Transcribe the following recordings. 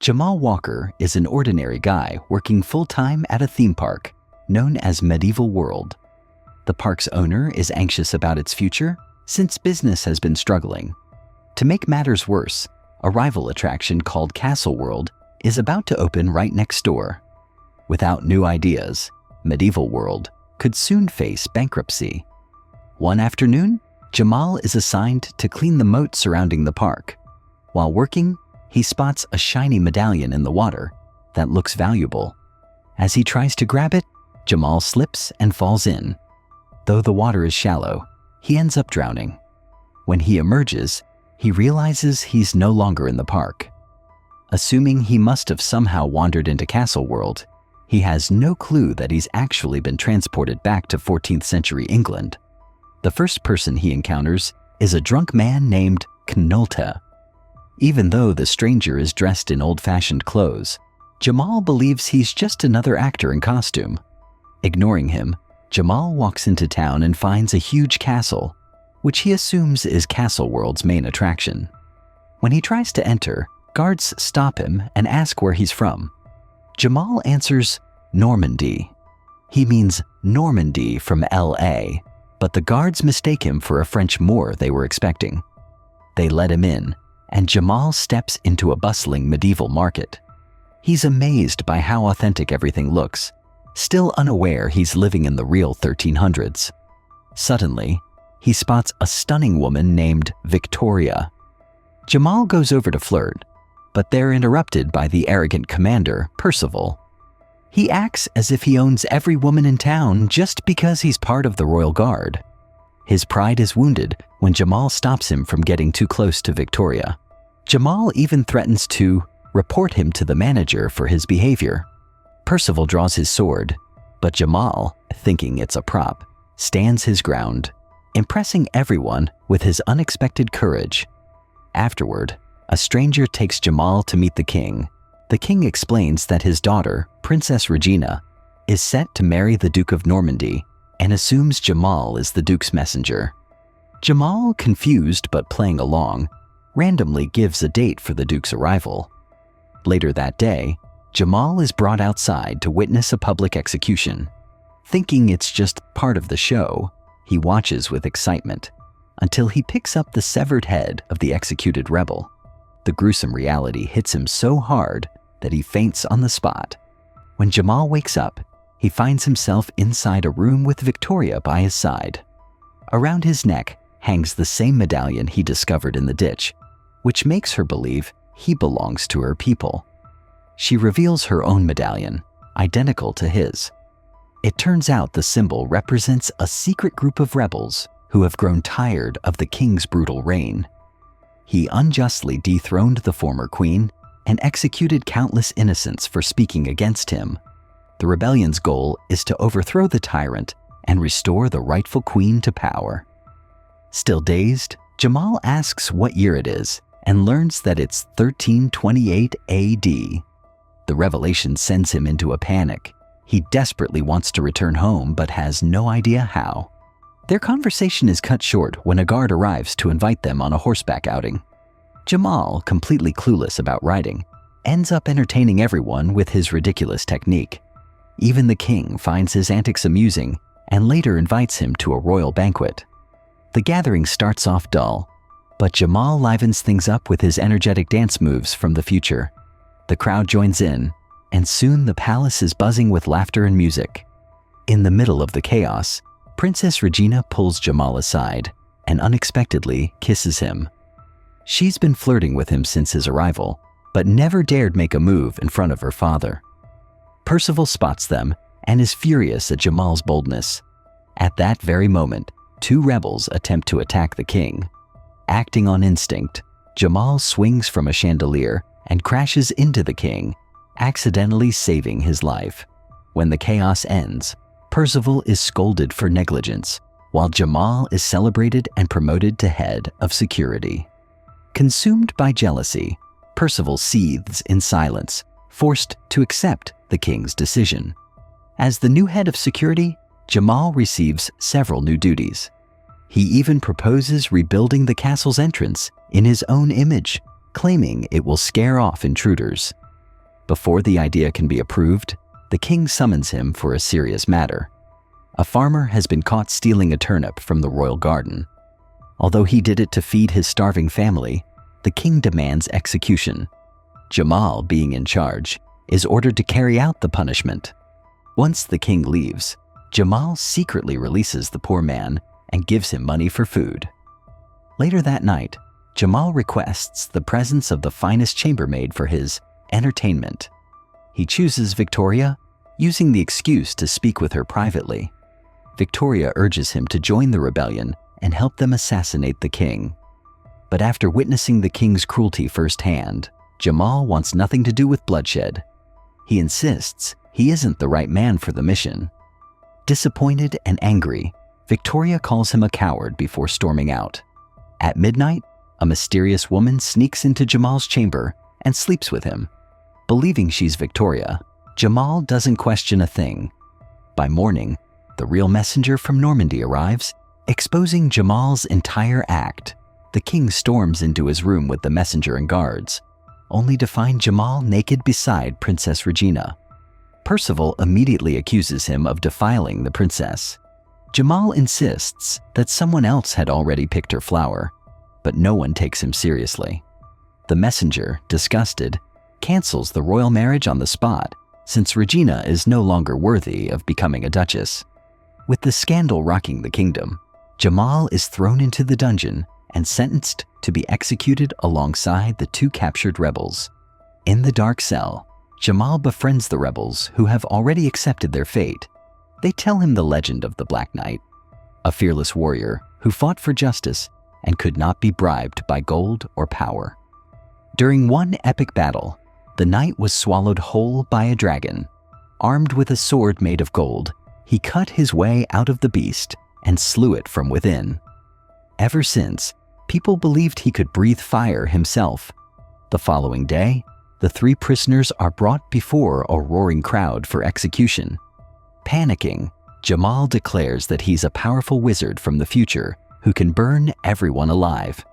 Jamal Walker is an ordinary guy working full-time at a theme park known as Medieval World. The park's owner is anxious about its future since business has been struggling. To make matters worse, a rival attraction called Castle World is about to open right next door. Without new ideas, Medieval World could soon face bankruptcy. One afternoon, Jamal is assigned to clean the moat surrounding the park. While working, he spots a shiny medallion in the water that looks valuable. As he tries to grab it, Jamal slips and falls in. Though the water is shallow, he ends up drowning. When he emerges, he realizes he's no longer in the park. Assuming he must have somehow wandered into Castle World, he has no clue that he's actually been transported back to 14th century England. The first person he encounters is a drunk man named Knolta. Even though the stranger is dressed in old-fashioned clothes, Jamal believes he's just another actor in costume. Ignoring him, Jamal walks into town and finds a huge castle, which he assumes is Castle World's main attraction. When he tries to enter, guards stop him and ask where he's from. Jamal answers Normandy. He means Normandy from LA, but the guards mistake him for a French Moor they were expecting. They let him in, and Jamal steps into a bustling medieval market. He's amazed by how authentic everything looks, still unaware he's living in the real 1300s. Suddenly, he spots a stunning woman named Victoria. Jamal goes over to flirt, but they're interrupted by the arrogant commander, Percival. He acts as if he owns every woman in town just because he's part of the Royal Guard. His pride is wounded when Jamal stops him from getting too close to Victoria. Jamal even threatens to report him to the manager for his behavior. Percival draws his sword, but Jamal, thinking it's a prop, stands his ground, impressing everyone with his unexpected courage. Afterward, a stranger takes Jamal to meet the king. The king explains that his daughter, Princess Regina, is set to marry the Duke of Normandy and assumes Jamal is the Duke's messenger. Jamal, confused but playing along, randomly gives a date for the Duke's arrival. Later that day, Jamal is brought outside to witness a public execution. Thinking it's just part of the show, he watches with excitement until he picks up the severed head of the executed rebel. The gruesome reality hits him so hard that he faints on the spot. When Jamal wakes up, he finds himself inside a room with Victoria by his side. Around his neck hangs the same medallion he discovered in the ditch, which makes her believe he belongs to her people. She reveals her own medallion, identical to his. It turns out the symbol represents a secret group of rebels who have grown tired of the king's brutal reign. He unjustly dethroned the former queen and executed countless innocents for speaking against him. The rebellion's goal is to overthrow the tyrant and restore the rightful queen to power. Still dazed, Jamal asks what year it is and learns that it's 1328 AD. The revelation sends him into a panic. He desperately wants to return home but has no idea how. Their conversation is cut short when a guard arrives to invite them on a horseback outing. Jamal, completely clueless about riding, ends up entertaining everyone with his ridiculous technique. Even the king finds his antics amusing and later invites him to a royal banquet. The gathering starts off dull, but Jamal livens things up with his energetic dance moves from the future. The crowd joins in, and soon the palace is buzzing with laughter and music. In the middle of the chaos, Princess Regina pulls Jamal aside and unexpectedly kisses him. She's been flirting with him since his arrival, but never dared make a move in front of her father. Percival spots them and is furious at Jamal's boldness. At that very moment, two rebels attempt to attack the king. Acting on instinct, Jamal swings from a chandelier and crashes into the king, accidentally saving his life. When the chaos ends, Percival is scolded for negligence, while Jamal is celebrated and promoted to head of security. Consumed by jealousy, Percival seethes in silence, forced to accept the king's decision. As the new head of security, Jamal receives several new duties. He even proposes rebuilding the castle's entrance in his own image, claiming it will scare off intruders. Before the idea can be approved, the king summons him for a serious matter. A farmer has been caught stealing a turnip from the royal garden. Although he did it to feed his starving family, the king demands execution. Jamal, being in charge, is ordered to carry out the punishment. Once the king leaves, Jamal secretly releases the poor man and gives him money for food. Later that night, Jamal requests the presence of the finest chambermaid for his entertainment. He chooses Victoria, using the excuse to speak with her privately. Victoria urges him to join the rebellion and help them assassinate the king. But after witnessing the king's cruelty firsthand, Jamal wants nothing to do with bloodshed. He insists he isn't the right man for the mission. Disappointed and angry, Victoria calls him a coward before storming out. At midnight, a mysterious woman sneaks into Jamal's chamber and sleeps with him. Believing she's Victoria, Jamal doesn't question a thing. By morning, the real messenger from Normandy arrives, exposing Jamal's entire act. The king storms into his room with the messenger and guards, only to find Jamal naked beside Princess Regina. Percival immediately accuses him of defiling the princess. Jamal insists that someone else had already picked her flower, but no one takes him seriously. The messenger, disgusted, cancels the royal marriage on the spot, since Regina is no longer worthy of becoming a duchess. With the scandal rocking the kingdom, Jamal is thrown into the dungeon and sentenced to be executed alongside the two captured rebels. In the dark cell, Jamal befriends the rebels who have already accepted their fate. They tell him the legend of the Black Knight, a fearless warrior who fought for justice and could not be bribed by gold or power. During one epic battle, the knight was swallowed whole by a dragon. Armed with a sword made of gold, he cut his way out of the beast and slew it from within. Ever since, people believed he could breathe fire himself. The following day, the three prisoners are brought before a roaring crowd for execution. Panicking, Jamal declares that he's a powerful wizard from the future who can burn everyone alive.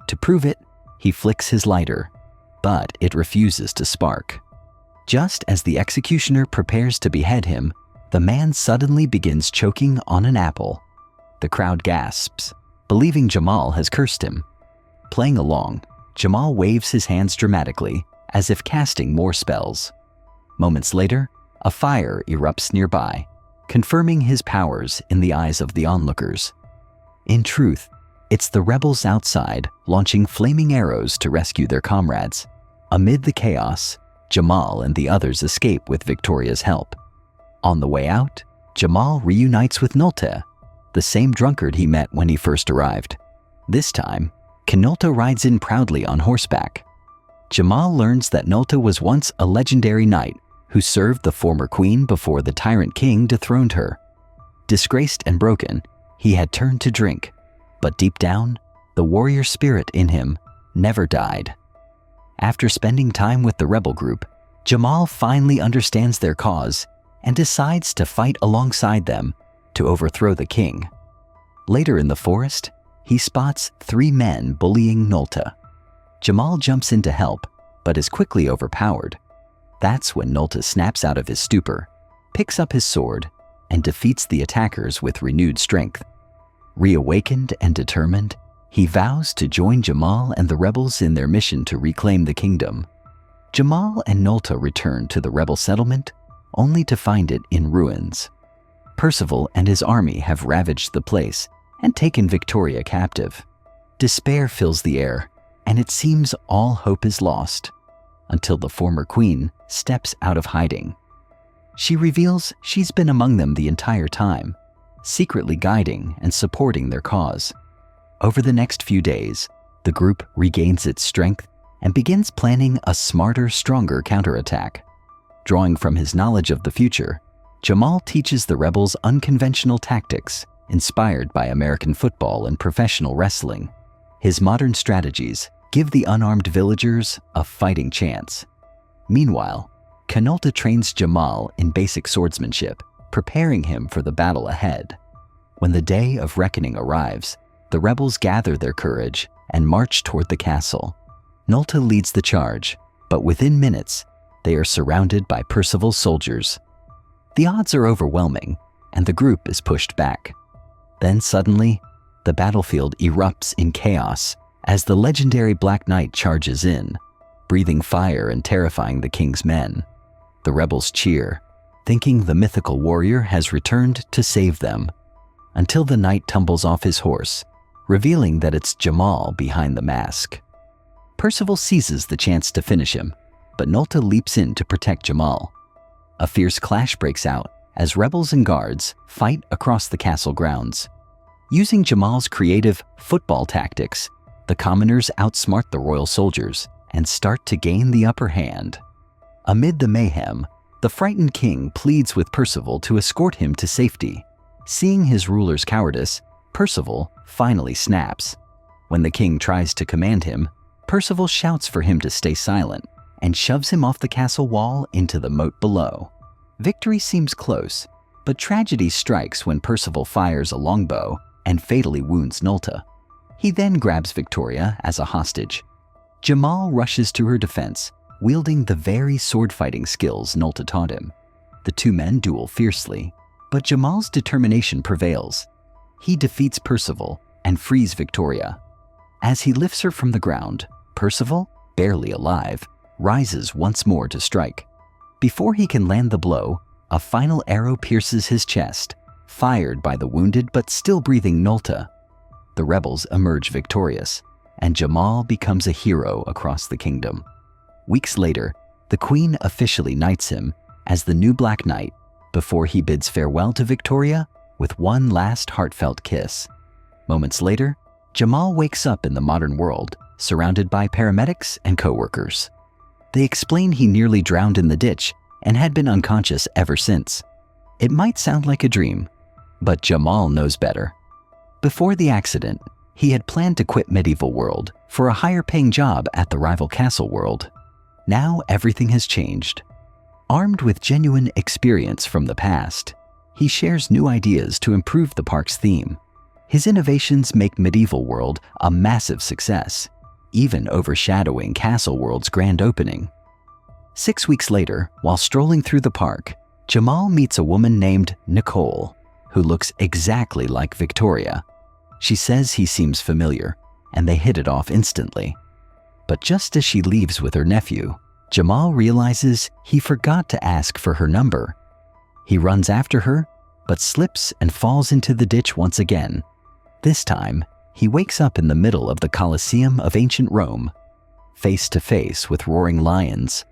To prove it, he flicks his lighter, but it refuses to spark. Just as the executioner prepares to behead him, the man suddenly begins choking on an apple. The crowd gasps, believing Jamal has cursed him. Playing along, Jamal waves his hands dramatically, as if casting more spells. Moments later, a fire erupts nearby, confirming his powers in the eyes of the onlookers. In truth, it's the rebels outside launching flaming arrows to rescue their comrades. Amid the chaos, Jamal and the others escape with Victoria's help. On the way out, Jamal reunites with Nolta, the same drunkard he met when he first arrived. This time, Nolta rides in proudly on horseback. Jamal learns that Nolta was once a legendary knight who served the former queen before the tyrant king dethroned her. Disgraced and broken, he had turned to drink, but deep down, the warrior spirit in him never died. After spending time with the rebel group, Jamal finally understands their cause and decides to fight alongside them to overthrow the king. Later in the forest, he spots three men bullying Nolta. Jamal jumps in to help, but is quickly overpowered. That's when Nolta snaps out of his stupor, picks up his sword, and defeats the attackers with renewed strength. Reawakened and determined, he vows to join Jamal and the rebels in their mission to reclaim the kingdom. Jamal and Nolta return to the rebel settlement, only to find it in ruins. Percival and his army have ravaged the place and taken Victoria captive. Despair fills the air, and it seems all hope is lost, until the former queen steps out of hiding. She reveals she's been among them the entire time, secretly guiding and supporting their cause. Over the next few days, the group regains its strength and begins planning a smarter, stronger counterattack. Drawing from his knowledge of the future, Jamal teaches the rebels unconventional tactics inspired by American football and professional wrestling. His modern strategies give the unarmed villagers a fighting chance. Meanwhile, Nolta trains Jamal in basic swordsmanship, preparing him for the battle ahead. When the day of reckoning arrives, the rebels gather their courage and march toward the castle. Nolta leads the charge, but within minutes, they are surrounded by Percival's soldiers. The odds are overwhelming, and the group is pushed back. Then suddenly, the battlefield erupts in chaos as the legendary Black Knight charges in, breathing fire and terrifying the king's men. The rebels cheer, thinking the mythical warrior has returned to save them, until the knight tumbles off his horse, revealing that it's Jamal behind the mask. Percival seizes the chance to finish him, but Nolta leaps in to protect Jamal. A fierce clash breaks out as rebels and guards fight across the castle grounds. Using Jamal's creative football tactics, the commoners outsmart the royal soldiers and start to gain the upper hand. Amid the mayhem, the frightened king pleads with Percival to escort him to safety. Seeing his ruler's cowardice, Percival finally snaps. When the king tries to command him, Percival shouts for him to stay silent and shoves him off the castle wall into the moat below. Victory seems close, but tragedy strikes when Percival fires a longbow and fatally wounds Nolta. He then grabs Victoria as a hostage. Jamal rushes to her defense, wielding the very sword-fighting skills Nolta taught him. The two men duel fiercely, but Jamal's determination prevails. He defeats Percival and frees Victoria. As he lifts her from the ground, Percival, barely alive, rises once more to strike. Before he can land the blow, a final arrow pierces his chest, fired by the wounded but still breathing Nolta. The rebels emerge victorious, and Jamal becomes a hero across the kingdom. Weeks later, the queen officially knights him as the new Black Knight before he bids farewell to Victoria with one last heartfelt kiss. Moments later, Jamal wakes up in the modern world, surrounded by paramedics and co-workers. They explain he nearly drowned in the ditch and had been unconscious ever since. It might sound like a dream, but Jamal knows better. Before the accident, he had planned to quit medieval world for a higher-paying job at the rival castle world. Now everything has changed. Armed with genuine experience from the past, he shares new ideas to improve the park's theme. His innovations make medieval world a massive success, even overshadowing Castle World's grand opening. 6 weeks later, while strolling through the park, Jamal meets a woman named Nicole, who looks exactly like Victoria. She says he seems familiar, and they hit it off instantly. But just as she leaves with her nephew, Jamal realizes he forgot to ask for her number. He runs after her, but slips and falls into the ditch once again. This time, he wakes up in the middle of the Colosseum of ancient Rome, face to face with roaring lions,